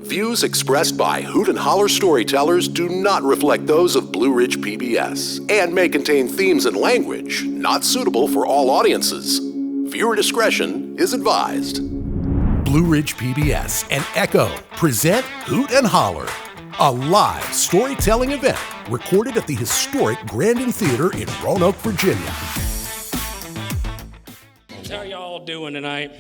Views expressed by Hoot and Holler storytellers do not reflect those of Blue Ridge PBS and may contain themes and language not suitable for all audiences. Viewer discretion is advised. Blue Ridge PBS and ECHO present Hoot and Holler, a live storytelling event recorded at the Historic Grandin Theatre in Roanoke, Virginia. How are y'all doing tonight?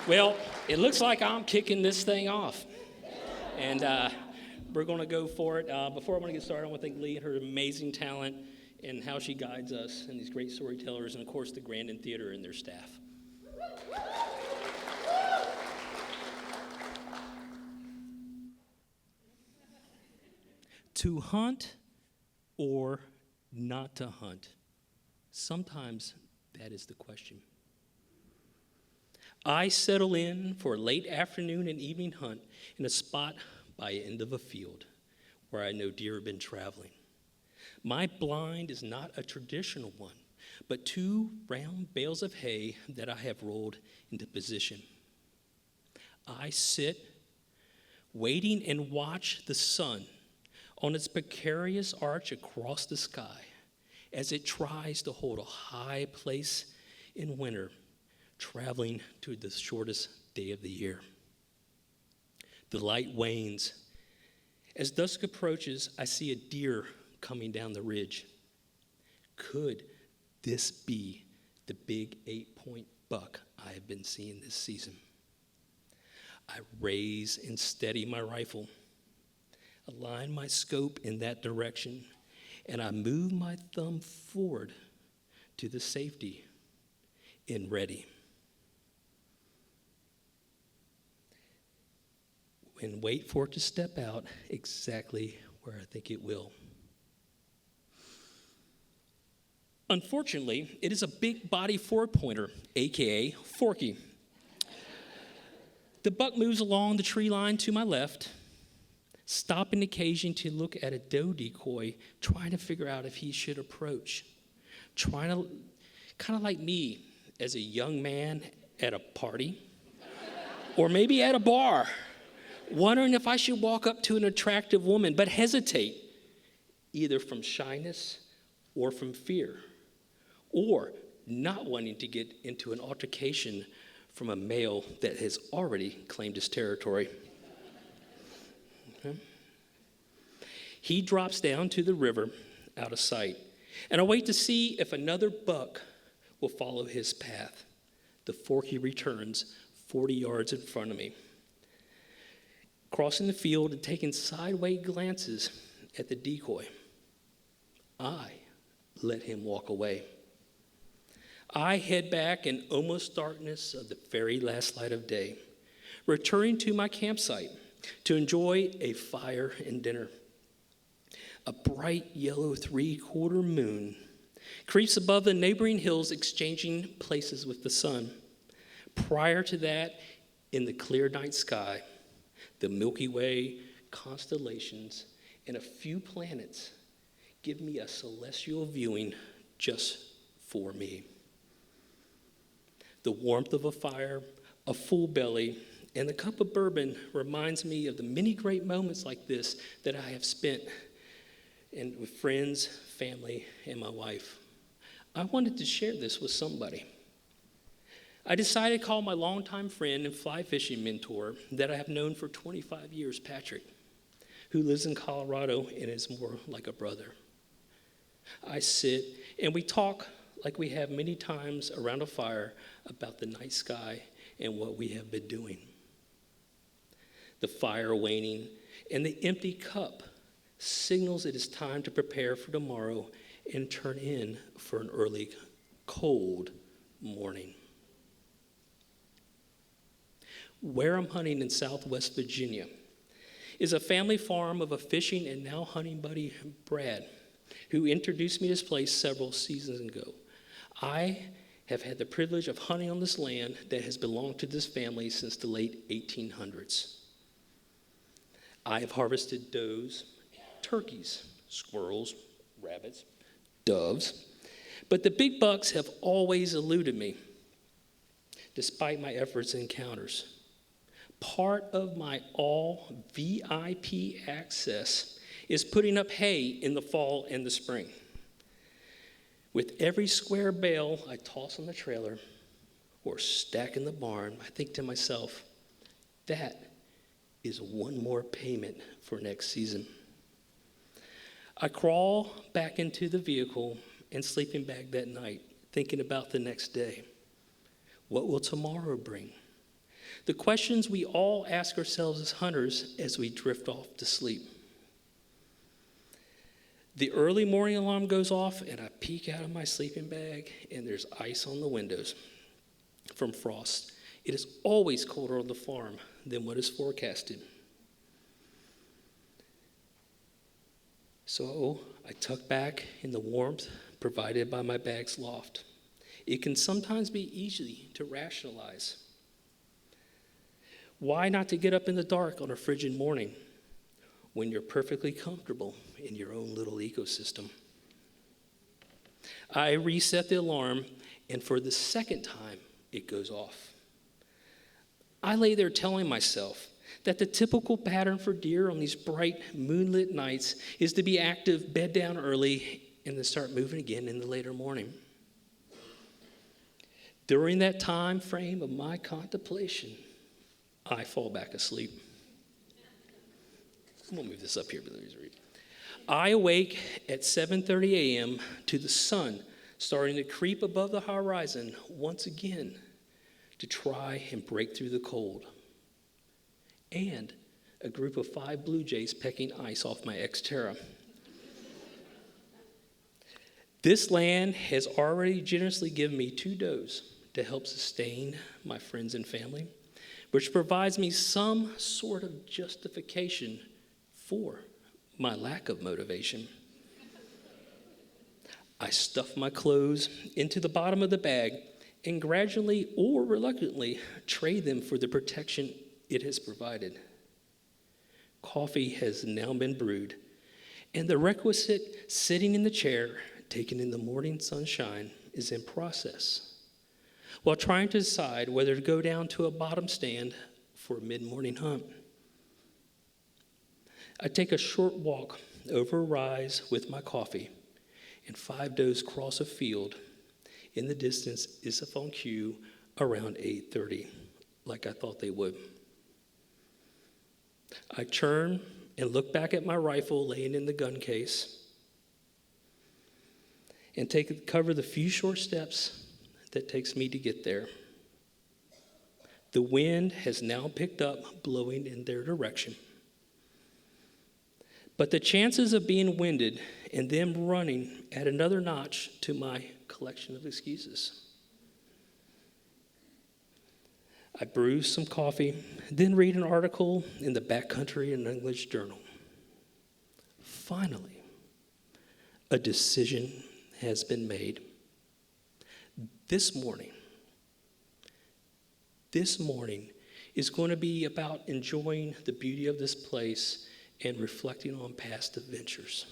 Well, it looks like I'm kicking this thing off, and we're going to go for it. Before I want to get started, I want to thank Lee and her amazing talent and how she guides us and these great storytellers, and of course the Grandin Theatre and their staff. To hunt or not to hunt? Sometimes that is the question. I settle in for a late afternoon and evening hunt in a spot by the end of a field where I know deer have been traveling. My blind is not a traditional one, but 2 round bales of hay that I have rolled into position. I sit, waiting and watch the sun on its precarious arch across the sky as it tries to hold a high place in winter, traveling to the shortest day of the year. The light wanes. As dusk approaches, I see a deer coming down the ridge. Could this be the big 8-point buck I have been seeing this season? I raise and steady my rifle, align my scope in that direction, and I move my thumb forward to the safety and ready. And wait for it to step out exactly where I think it will. Unfortunately, it is a big body 4-pointer, aka Forky. The buck moves along the tree line to my left, stopping occasionally to look at a doe decoy, trying to figure out if he should approach. Trying to, kind of like me as a young man at a party, or maybe at a bar, wondering if I should walk up to an attractive woman, but hesitate, either from shyness or from fear, or not wanting to get into an altercation from a male that has already claimed his territory. Okay. He drops down to the river out of sight, and I wait to see if another buck will follow his path. The Forky returns 40 yards in front of me, crossing the field and taking sideways glances at the decoy. I let him walk away. I head back in almost darkness of the very last light of day, returning to my campsite to enjoy a fire and dinner. A bright yellow 3/4 moon creeps above the neighboring hills, exchanging places with the sun. Prior to that, in the clear night sky, the Milky Way, constellations, and a few planets give me a celestial viewing just for me. The warmth of a fire, a full belly, and a cup of bourbon reminds me of the many great moments like this that I have spent with friends, family, and my wife. I wanted to share this with somebody. I decided to call my longtime friend and fly fishing mentor that I have known for 25 years, Patrick, who lives in Colorado and is more like a brother. I sit and we talk like we have many times around a fire about the night sky and what we have been doing. The fire waning and the empty cup signals it is time to prepare for tomorrow and turn in for an early, cold morning. Where I'm hunting in Southwest Virginia is a family farm of a fishing and now hunting buddy, Brad, who introduced me to this place several seasons ago. I have had the privilege of hunting on this land that has belonged to this family since the late 1800s. I have harvested does, turkeys, squirrels, rabbits, doves, but the big bucks have always eluded me. despite my efforts and encounters. Part of my all VIP access is putting up hay in the fall and the spring. With every square bale I toss on the trailer or stack in the barn, I think to myself, that is one more payment for next season. I crawl back into the vehicle and sleeping bag that night, thinking about the next day. What will tomorrow bring? The questions we all ask ourselves as hunters as we drift off to sleep. The early morning alarm goes off, and I peek out of my sleeping bag, and there's ice on the windows from frost. It is always colder on the farm than what is forecasted. So I tuck back in the warmth provided by my bag's loft. It can sometimes be easy to rationalize. Why not to get up in the dark on a frigid morning when you're perfectly comfortable in your own little ecosystem? I reset the alarm, and for the second time, it goes off. I lay there telling myself that the typical pattern for deer on these bright, moonlit nights is to be active, bed down early, and then start moving again in the later morning. During that time frame of my contemplation, I fall back asleep. I'm going to move this up here, but let me read. I awake at 7:30 a.m. to the sun starting to creep above the horizon once again to try and break through the cold. And a group of 5 blue jays pecking ice off my Xterra. This land has already generously given me 2 does to help sustain my friends and family, which provides me some sort of justification for my lack of motivation. I stuff my clothes into the bottom of the bag and gradually or reluctantly trade them for the protection it has provided. Coffee has now been brewed, and the requisite sitting in the chair, taken in the morning sunshine, is in process, while trying to decide whether to go down to a bottom stand for a mid-morning hunt. I take a short walk over a rise with my coffee, and 5 does cross a field. In the distance is a on cue around 8:30, like I thought they would. I turn and look back at my rifle laying in the gun case and cover the few short steps that takes me to get there. The wind has now picked up, blowing in their direction. But the chances of being winded and them running add another notch to my collection of excuses. I brew some coffee, then read an article in the Backcountry and English Journal. Finally, a decision has been made. This morning is going to be about enjoying the beauty of this place and reflecting on past adventures.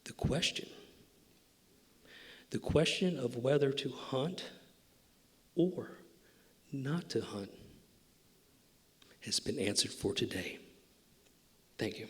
The question of whether to hunt or not to hunt has been answered for today. Thank you.